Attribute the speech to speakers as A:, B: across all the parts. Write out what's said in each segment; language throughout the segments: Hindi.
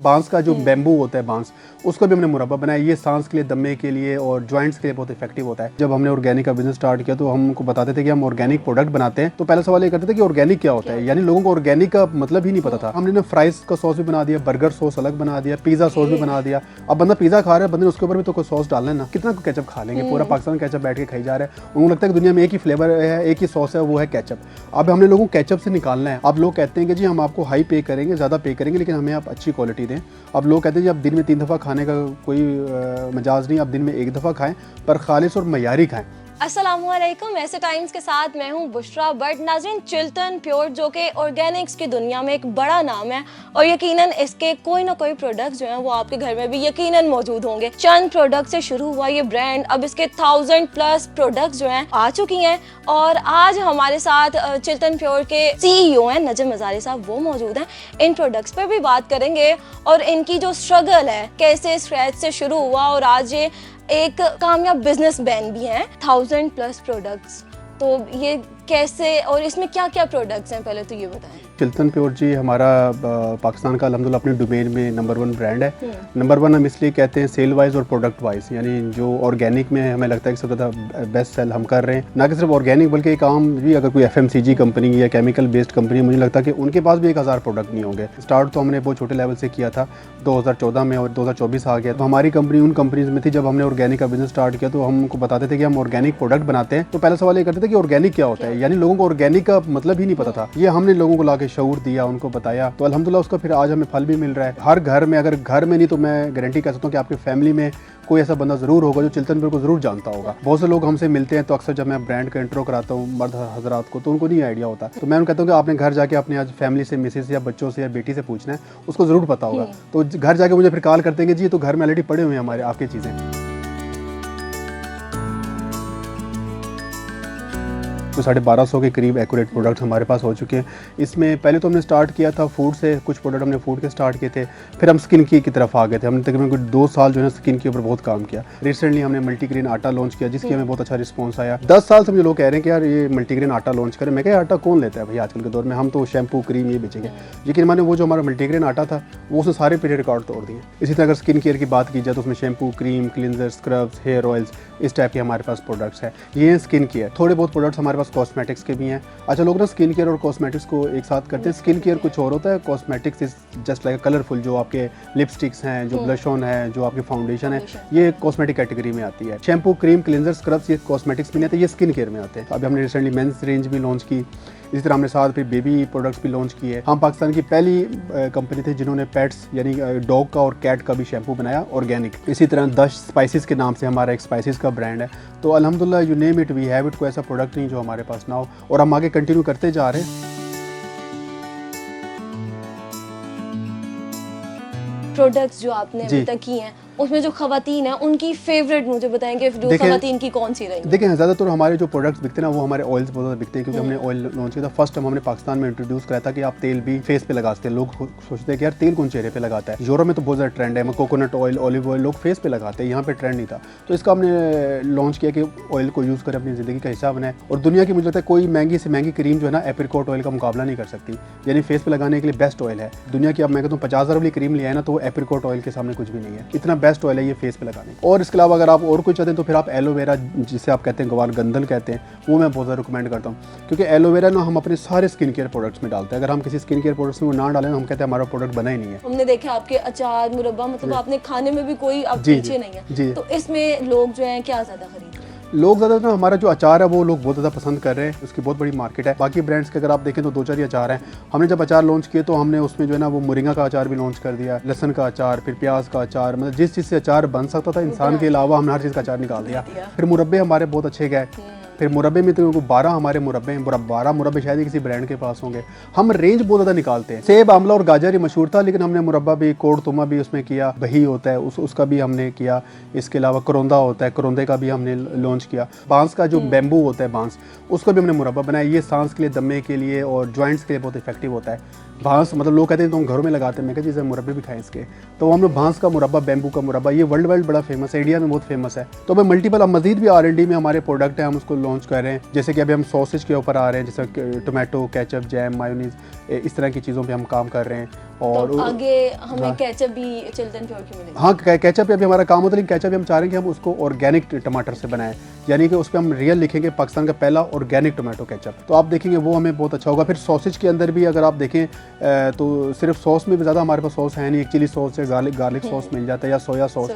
A: बांस का जो बैम्बू होता है बांस, उसको भी हमने मुरब्बा बनाया। ये सांस के लिए, दमे के लिए और जॉइंट्स के लिए बहुत इफेक्टिव होता है। जब हमने ऑर्गेनिक का बिजनेस स्टार्ट किया तो हमको बताते थे कि हम ऑर्गेनिक प्रोडक्ट बनाते हैं, तो पहला सवाल ये करते थे कि ऑर्गेनिक क्या होता है, यानी लोगों को ऑर्गेनिक का मतलब ही नहीं पता था। हमने ना फ्राइज का सॉस भी बना दिया, बर्गर सॉस अलग बना दिया, पिज्जा सॉस भी बना दिया। अब बंदा पिज्जा खा रहा है, बंदे ने उसके ऊपर भी तो कोई सॉस डालना है ना, कितना केचप खा लेंगे, पूरा पाकिस्तान केचप बैठ के खाई जा रहा है। उनको लगता है कि दुनिया में एक ही फ्लेवर है, एक ही सॉस है, वो है केचप। अब हमने लोगों को केचप से निकालना है। अब लोग कहते हैं कि जी हम आपको हाई पे करेंगे, ज़्यादा पे करेंगे, लेकिन हमें आप अच्छी क्वालिटी दें। अब लोग कहते हैं जी आप दिन में 3 दफ़ा खाने का कोई मजाज नहीं, आप दिन में 1 दफ़ा खाएं, पर खालिश और मयारी खाएं।
B: अस्सलामुअलैकुम, ऐसे टाइम्स के साथ मैं हूं बुशरा बट। नाज़रीन, चिल्टन प्योर जो कि ऑर्गेनिक्स की दुनिया में एक बड़ा नाम है और यकीनन इसके कोई ना कोई प्रोडक्ट जो हैं वो आपके घर में भी यकीनन मौजूद होंगे। चंद प्रोडक्ट से शुरू हुआ ये ब्रांड, अब इसके 1000+ प्रोडक्ट जो हैं आ चुकी हैं। और आज हमारे साथ चिल्टन प्योर के CEO हैं नजम मजारी साहब, वो मौजूद हैं। इन प्रोडक्ट्स पर भी बात करेंगे और इनकी जो स्ट्रगल है, कैसे स्क्रैच से शुरू हुआ और आज ये एक कामयाब बिजनेसमैन भी हैं। 1000+ प्रोडक्ट्स, तो ये कैसे और इसमें क्या क्या प्रोडक्ट्स हैं, पहले तो ये बताएं।
A: चिल्टन प्योर जी हमारा पाकिस्तान का अल्हम्दुलिल्लाह अपने डोमेन में नंबर 1 ब्रांड है। नंबर 1 हम इसलिए कहते हैं सेल वाइज और प्रोडक्ट वाइज, यानी जो ऑर्गेनिक में हमें लगता है कि सबसे ज़्यादा बेस्ट सेल हम कर रहे हैं। ना कि सिर्फ ऑर्गेनिक बल्कि एक आम भी अगर कोई FMCG कंपनी या केमिकल बेस्ड कंपनी, मुझे लगता है कि उनके पास भी 1000 प्रोडक्ट नहीं होंगे। स्टार्ट तो हमने बहुत छोटे लेवल से किया था 2014 में और 2024 आ गया। तो हमारी कंपनी उन कंपनीज में थी। जब हमने ऑर्गेनिक का बिजनेस स्टार्ट किया तो हमको बताते थे कि हम ऑर्गेनिक प्रोडक्ट बनाते हैं, तो पहला सवाल ये करते थे कि ऑर्गेनिक क्या होता है, यानी लोगों को ऑर्गेनिक का मतलब ही नहीं पता था। ये हमने लोगों को लाके शऊर दिया, उनको बताया, तो अल्हम्दुलिल्लाह उसका फिर आज हमें फल भी मिल रहा है। हर घर में, अगर घर में नहीं तो मैं गारंटी कर सकता हूँ कि आपकी फैमिली में कोई ऐसा बंदा जरूर होगा जो चिल्टन प्योर को जरूर जानता होगा। बहुत से लोग हमसे मिलते हैं तो अक्सर जब मैं ब्रांड का इंट्रो कराता हूँ मर्द हजरात को, तो उनको नहीं आइडिया होता। तो मैं उनको कहता हूँ कि आपने घर जाके अपने आज फैमिली से, मिसेस या बच्चों से या बेटी से पूछना है, उसको जरूर पता होगा। तो घर जाके मुझे फिर कॉल करते हैं कि जी तो घर में ऑलरेडी पड़े हुए हैं हमारे आपकी चीज़ें। तो 1250 के करीब एक्यूरेट प्रोडक्ट हमारे पास हो चुके हैं। इसमें पहले तो हमने स्टार्ट किया था फूड से, कुछ प्रोडक्ट हमने फूड के स्टार्ट किए थे, फिर हम स्किन की तरफ आ गए थे। हमने तकरीबन कुछ 2 साल जो है स्किन के ऊपर बहुत काम किया। रिसेंटली हमने मल्टीग्रेन आटा लॉन्च किया, जिसकी हमें बहुत अच्छा रिस्पॉन्स आया। 10 साल से मुझे लोग कह रहे हैं कि यार ये मल्टीग्रेन आटा लॉन्च करें। मैं क्या आटा कौन लेता है भाई आजकल के दौर में, हम तो शैम्पू क्रीम ये बेचेंगे। लेकिन मैंने वो जो हमारा मल्टीग्रेन आटा था वो उसने सारे पीरियड रिकॉर्ड तोड़ दिए। इसी तरह अगर स्किन केयर की बात की जाए तो उसमें shampoo, cream, cleanser, scrubs, hair oils, इस टाइप के हमारे पास प्रोडक्ट्स हैं। ये हैं स्किन केयर। थोड़े बहुत प्रोडक्ट्स हमारे पास कॉस्मेटिक्स के भी हैं। अच्छा, लोग ना स्किन केयर और कॉस्मेटिक्स को एक साथ करते हैं। स्किन केयर कुछ और होता है, cosmetics is just like colourful. जो आपके लिपस्टिक्स हैं, जो ब्लश ऑन है, जो आपकी फाउंडेशन है, ये कॉस्मेटिक कैटेगरी में आती है। शैम्पू, क्रीम, क्लिनजर, स्क्रब्स ये कॉस्मेटिक्स में नहीं आते, ये स्किन केयर में आते हैं। अभी हमने रिसेंटली मेंस रेंज भी लॉन्च की। इसी तरह हमने साथ फिर बेबी प्रोडक्ट्स भी लॉन्च किए। हम पाकिस्तान की पहली कंपनी थी जिन्होंने पेट्स यानी डॉग का और कैट का भी शैम्पू बनाया ऑर्गेनिक। इसी तरह 10 स्पाइसेस के नाम से हमारा एक स्पाइसेस का ब्रांड है। तो अल्हम्दुलिल्लाह you name it we have it, कोई ऐसा प्रोडक्ट नहीं जो हमारे पास ना हो, और हम आगे कंटिन्यू करते जा रहे हैं।
B: प्रोडक्ट्स जो आपने अभी तक की हैं उसमें जो खवातीन हैं उनकी फेवरेट मुझे बताएंगे, जो खवातीन की कौन सी रही?
A: देखिए, ज़्यादातर हमारे जो प्रोडक्ट्स बिकते हैं ना वो हमारे ऑयल्स बहुत ज़्यादा बिकते हैं, क्योंकि हमने ऑयल लॉन्च किया था। फर्स्ट टाइम हमने पाकिस्तान में इंट्रोड्यूस कराया था कि आप तेल भी फेस पे लगा सकते हैं। लोग सोचते हैं कि यार तेल कौन चेहरे पे लगाता है। यूरोप में तो बहुत ज़्यादा ट्रेंड है, कोकोनट ऑयल, ऑलिव ऑयल लोग फेस पे लगाते हैं, यहाँ पे ट्रेंड नहीं था। तो इसका हमने लॉन्च किया कि ऑयल को यूज़ करें, अपनी ज़िंदगी का हिस्सा बनाए। और दुनिया की मुझे लगता है कोई महंगी से महंगी क्रीम जो है ना एप्रिकॉट ऑयल का मुकाबला नहीं कर सकती, यानी फेस पे लगाने के लिए बेस्ट ऑयल है दुनिया की। अब मैं कहता हूँ 50,000 वाली क्रीम लिया है ना, तो वो एप्रिकॉट ऑयल के सामने कुछ भी नहीं है। इतना बेस्ट ऑयल है ये फेस पे लगाने। और इसके अलावा अगर आप और कुछ चाहते हैं तो फिर आप एलोवेरा, जिसे आप कहते हैं गवार गंदल कहते हैं, वो मैं बहुत ज़्यादा रिकमेंड करता हूँ, क्योंकि एलोवेरा ना हम अपने सारे स्किन केयर प्रोडक्ट्स में डालते हैं। अगर हम किसी स्किन केयर प्रोडक्ट्स में वो ना डालें, हम कहते हैं हमारा प्रोडक्ट बना ही नहीं है।
B: हमने देखा आपके अचार, मुरब्बा, मतलब आपने खाने में भी कोई आप पीछे नहीं है। तो इसमें लोग जो हैं क्या ज़्यादा खरीदते हैं?
A: लोग ज़्यादा ना हमारा जो अचार है वो लोग बहुत ज़्यादा पसंद कर रहे हैं, उसकी बहुत बड़ी मार्केट है। बाकी ब्रांड्स के अगर आप देखें तो 2-4 ही अचार हैं। हमने जब अचार लॉन्च किए तो हमने उसमें जो है ना वो मुरिंगा का अचार भी लॉन्च कर दिया, लहसन का अचार, फिर प्याज का अचार, मतलब जिस चीज़ से अचार बन सकता था इंसान के अलावा हमने हर चीज़ का अचार निकाल दिया। फिर मुरब्बे हमारे बहुत अच्छे गए। फिर मुरब्बे में तो 12 हमारे मुरब्बे हैं, 12 मुरब्बे शायद ही किसी ब्रांड के पास होंगे। हम रेंज बहुत ज़्यादा निकालते हैं। सेब, आंवला और गाजर ही मशहूर था, लेकिन हमने मुरब्बा भी, कोड़ तुमा भी उसमें किया, बही होता है उसका भी हमने किया। इसके अलावा करौंदा होता है, करौंदे का भी हमने लॉन्च किया। बांस का जो बैम्बू होता है बांस, उसका भी हमने मुरब्बा बनाया। ये सांस के लिए, दमे के लिए और जॉइंट्स के लिए बहुत इफेक्टिव होता है। बांस मतलब लोग कहते हैं तो हम घरों में लगाते हैं, मैं कहती मुरब्बे भी खाएं इसके। तो हम लोग बांस का मुरब्बा, बैम्बू का मुरब्बा, ये वर्ल्ड वाइड बड़ा फेमस है, इंडिया में बहुत फेमस है। तो मैं मल्टीपल, अब मजीद भी R&D में हमारे प्रोडक्ट हैं, हम उसको लॉन्च कर रहे हैं। जैसे कि अभी हम सॉसेज के ऊपर आ रहे हैं, जैसे टोमेटो, केचप, जैम, मायोनीज, इस तरह की चीज़ों पे हम काम कर रहे हैं। और
B: तो आगे हमें केचप भी चिल्टन प्योर की मिलेगी?
A: हाँ, केचप पे अभी हमारा काम होता है, लेकिन केचप भी हम चाह रहे हैं कि हम उसको ऑर्गेनिक टमाटर से बनाएं, यानी कि उस पर हम रियल लिखेंगे पाकिस्तान का पहला ऑर्गेनिक टोमेटो केचप। तो आप देखेंगे वो हमें बहुत अच्छा होगा। फिर सॉसेज के अंदर भी अगर आप देखें तो सिर्फ सॉस में भी ज़्यादा हमारे पास सॉस है नहीं, एक चिली सॉस है, गार्लिक सॉस मिल जाता है या सोया सॉस।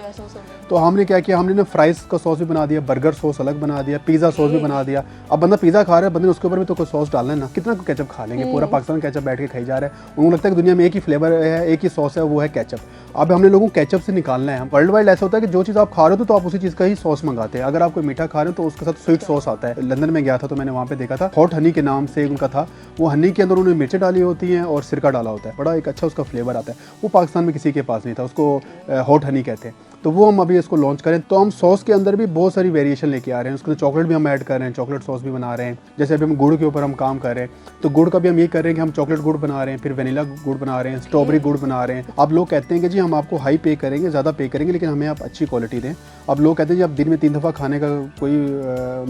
A: तो हमने क्या किया, हमने ना फ्राइज़ का सॉस भी बना दिया, बर्गर सॉस अलग बना दिया, पिज़्ज़ा सॉस भी बना दिया। अब बंदा पिज़्ज़ा खा रहा है, बंदे ने उसके ऊपर भी तो कोई सॉस डालना है ना, कितना केचप खा लेंगे, पूरा पाकिस्तान केचप बैठ के खाई जा रहा है। उनको लगता है कि दुनिया में एक ही फ्लेवर है, एक ही सॉस है, वो है केचप। अब हमने लोगों को केचप से निकालना है। वर्ल्ड वाइड ऐसा होता है कि जो चीज़ आप खा रहे हो तो आप उसी चीज़ का ही सॉस मंगाते हैं। अगर आप कोई मीठा खा रहे हो तो उसके साथ स्वीट सॉस आता है। लंदन में गया था तो मैंने वहाँ पे देखा था, हॉट हनी के नाम से उनका था। वो हनी के अंदर उन्होंने मिर्चें डाली होती हैं और सिरका डाला होता है, बड़ा एक अच्छा उसका फ्लेवर आता है। वो पाकिस्तान में किसी के पास नहीं था, उसको हॉट हनी कहते हैं। तो वो हम अभी इसको लॉन्च करें। तो हम सॉस के अंदर भी बहुत सारी वेरिएशन लेके आ रहे हैं, उसके अंदर चॉकलेट भी हम ऐड कर रहे हैं, चॉकलेट सॉस भी बना रहे हैं। जैसे अभी हम गुड़ के ऊपर हम काम कर रहे हैं, तो गुड़ का भी हम ये कर रहे हैं कि हम चॉकलेट गुड़ बना रहे हैं, फिर वनीला गुड़ बना रहे हैं, स्ट्रॉबेरी गुड़ बना रहे हैं। अब लोग कहते हैं कि जी हम आपको हाई पे करेंगे, ज़्यादा पे करेंगे, लेकिन हमें आप अच्छी क्वालिटी दें। अब लोग कहते हैं जी आप दिन में 3 दफ़ा खाने का कोई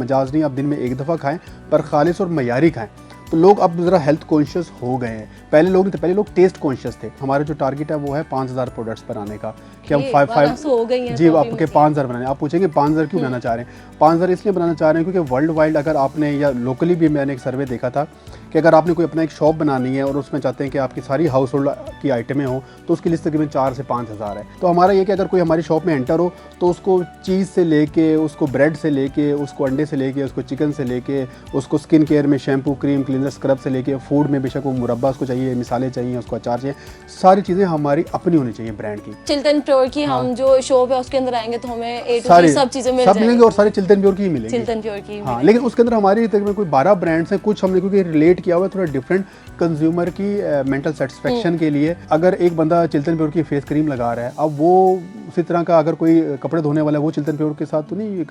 A: मजाज नहीं, आप दिन में 1 दफ़ा खाएँ पर खालिश और मयारी खाएँ। तो लोग अब ज़रा हेल्थ कॉन्शियस हो गए हैं, पहले लोग नहीं थे, पहले लोग टेस्ट कॉन्शियस थे। हमारा जो टारगेट है वो है 5000 प्रोडक्ट्स बनाने का, कि हम 5
B: हो गई हैं
A: जी
B: तो
A: आपके 5000 बनाने। आप पूछेंगे 5000 क्यों बनाना चाह रहे हैं? 5000 इसलिए बनाना चाह रहे हैं क्योंकि वर्ल्ड वाइड अगर आपने या लोकली भी मैंने एक सर्वे देखा था कि अगर आपने कोई अपना एक शॉप बनानी है और उसमें चाहते हैं कि आपकी सारी हाउस होल्ड की आइटमें हो, तो उसकी लिस्ट तकरीबन 4 से 5000 है। तो हमारा ये कि अगर कोई हमारी शॉप में एंटर हो तो उसको चीज़ से लेके, उसको ब्रेड से लेके, उसको अंडे से लेके, उसको चिकन से लेके, उसको स्किन केयर में शैम्पू, क्रीम, क्लीनर, स्क्रब से लेके, फूड में बेशक वो मुरब्बा उसको चाहिए, मिसाले चाहिए, उसको अचार चाहिए, सारी चीज़ें हमारी अपनी होनी चाहिए ब्रांड की।
B: चिल्टन प्योर की हम जो शॉप है उसके अंदर आएंगे तो हमें A to
A: सारी
B: Z सब चीज़ें मिल
A: सब
B: जाएंगी
A: मिलेंगे और सारे चिल्टन प्योर की ही मिलेंगी।
B: चिल्टन प्योर की
A: हाँ, लेकिन उसके अंदर हमारी तकरीबन कोई 12 ब्रांड्स हैं। कुछ हमने क्योंकि रिलेट किया हुआ है थोड़ा डिफरेंट कंज्यूमर की मेंटल सेटिस्फेक्शन के लिए। अगर एक बंदा चिल्टन प्योर की फेस क्रीम लगा रहा है, अब वो उसी तरह का अगर कोई कपड़े धोने वाला है, वो चिल्टन प्योर के साथ तो नहीं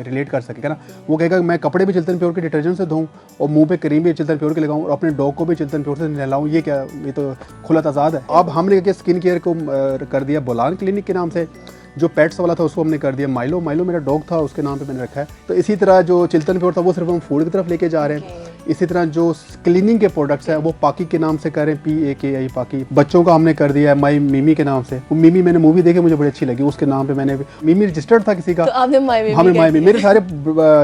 A: रिलेट कर सकेगा ना। वो कहेगा मैं कपड़े भी चिल्टन प्योर के डिटर्जेंट से धोऊं और मुंह पे क्रीम भी चिल्टन प्योर के लगाऊं और अपने डॉग को भी चिल्टन प्योर से नहलाऊं, ये क्या, ये तो खुला तजाद है। अब हमने क्या स्किन केयर को कर दिया बोलान क्लिनिक के नाम से, जो पेट्स वाला था उसको हमने कर दिया माइलो। माइलो मेरा डॉग था, उसके नाम पे मैंने रखा है। तो इसी तरह जो चिल्टन प्योर था वो सिर्फ हम फूड की तरफ लेके जा रहे हैं। इसी तरह जो क्लीनिंग के प्रोडक्ट्स हैं वो पाकी के नाम से कर रहे हैं, PAKI पाकी। बच्चों का हमने कर दिया है माई मिमी के नाम से। वो मिमी मैंने मूवी देखी, मुझे बड़ी अच्छी लगी, उसके नाम पे मैंने मिमी रजिस्टर्ड था किसी का,
B: तो आपने माई
A: हमें माई मिमी। मेरे सारे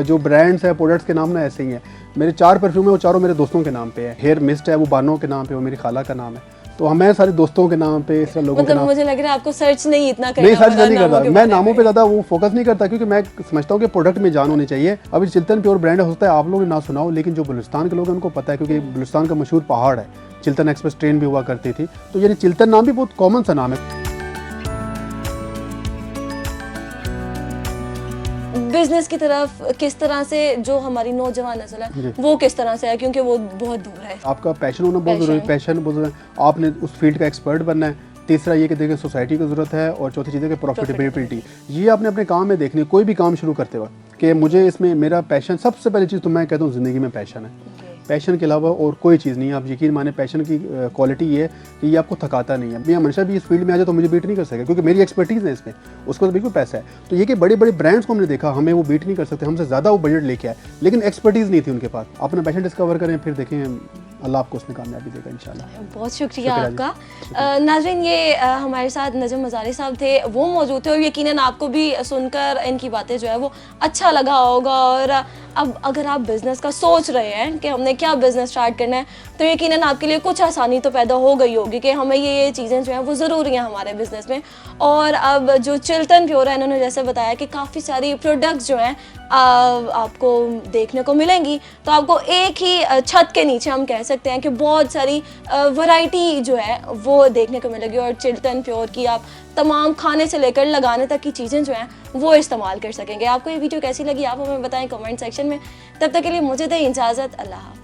A: जो ब्रांड्स हैं प्रोडक्ट्स के नाम ना ऐसे ही हैं। मेरे 4 परफ्यूम है, वो चारों मेरे दोस्तों के नाम पे है। हेयर मिस्ट है वो बानो के नाम पे, वो मेरी खाला का नाम है। तो हमें सारे दोस्तों के नाम पे, इस तरह लोगों के नाम।
B: मुझे लग रहा है आपको सर्च नहीं इतना करना
A: नहीं, सर्च नहीं
B: नामों
A: करता
B: के
A: मैं,
B: बारे
A: नामों
B: में।
A: पे ज़्यादा वो फोकस नहीं करता, क्योंकि मैं समझता हूँ कि प्रोडक्ट में जान होनी चाहिए। अभी चिल्टन प्योर ब्रांड होता है, आप लोग ने ना सुना हो, लेकिन जो बलूचिस्तान के लोग हैं उनको पता है, क्योंकि बलूचिस्तान का मशहूर पहाड़ है, चिल्टन एक्सप्रेस ट्रेन भी हुआ करती थी। तो यानी चिल्टन नाम भी बहुत कॉमन सा नाम है।
B: बिजनेस की तरफ किस तरह से जो हमारी नौजवान नस्ल है वो किस तरह से है, क्योंकि वो बहुत दूर है।
A: आपका पैशन होना बहुत ज़रूरी है, पैशन बहुत ज़रूरी है। आपने उस फील्ड का एक्सपर्ट बनना है। तीसरा ये कि देखिए सोसाइटी की ज़रूरत है, और चौथी चीज़ है कि प्रॉफिटेबिलिटी। ये आपने अपने काम में देखनी है, कोई भी काम शुरू करते वक्त कि मुझे इसमें मेरा पैशन, सबसे पहली चीज़ तो मैं कहता हूँ ज़िंदगी में पैशन है। पैशन के अलावा और कोई चीज़ नहीं है। आप यकीन माने पैशन की क्वालिटी ये है कि ये आपको थकाता नहीं है। मैं हमेशा भी इस फील्ड में आ जाए तो मुझे बीट नहीं कर सकेगा, क्योंकि मेरी एक्सपर्टीज़ है इसमें, उसको तो बिल्कुल पैसा है। तो ये कि बड़े बड़े ब्रांड्स को हमने देखा, हमें वो बीट नहीं कर सकते, हमसे ज़्यादा वो बजट लेके आए, लेकिन एक्सपर्टीज़ नहीं थी उनके पास। अपना पैशन डिस्कवर करें, फिर देखें अल्लाह आपको उसमें कामयाबी देगा इंशाल्लाह।
B: बहुत शुक्रिया आपका। नाज़रीन, ये हमारे साथ नजम मज़ारी साहब थे, वो मौजूद थे, और यकीनन आपको भी सुनकर इनकी बातें जो है वो अच्छा लगा होगा। और अब अगर आप बिज़नेस का सोच रहे हैं कि हमने क्या बिज़नेस स्टार्ट करना है, तो यकीनन आपके लिए कुछ आसानी तो पैदा हो गई होगी कि हमें ये चीज़ें जो हैं वो ज़रूरी हैं हमारे बिज़नेस में। और अब जो चिल्टन प्योर है, इन्होंने जैसे बताया कि काफ़ी सारी प्रोडक्ट्स जो हैं आपको देखने को मिलेंगी, तो आपको एक ही छत के नीचे हम कह सकते हैं कि बहुत सारी वैरायटी जो है वो देखने को मिलेगी। और चिल्टन प्योर की आप तमाम खाने से लेकर लगाने तक की चीज़ें जो हैं वो इस्तेमाल कर सकेंगे। आपको ये वीडियो कैसी लगी आप हमें बताएं कमेंट सेक्शन में। तब तक के लिए मुझे दें इजाज़त, अल्लाह।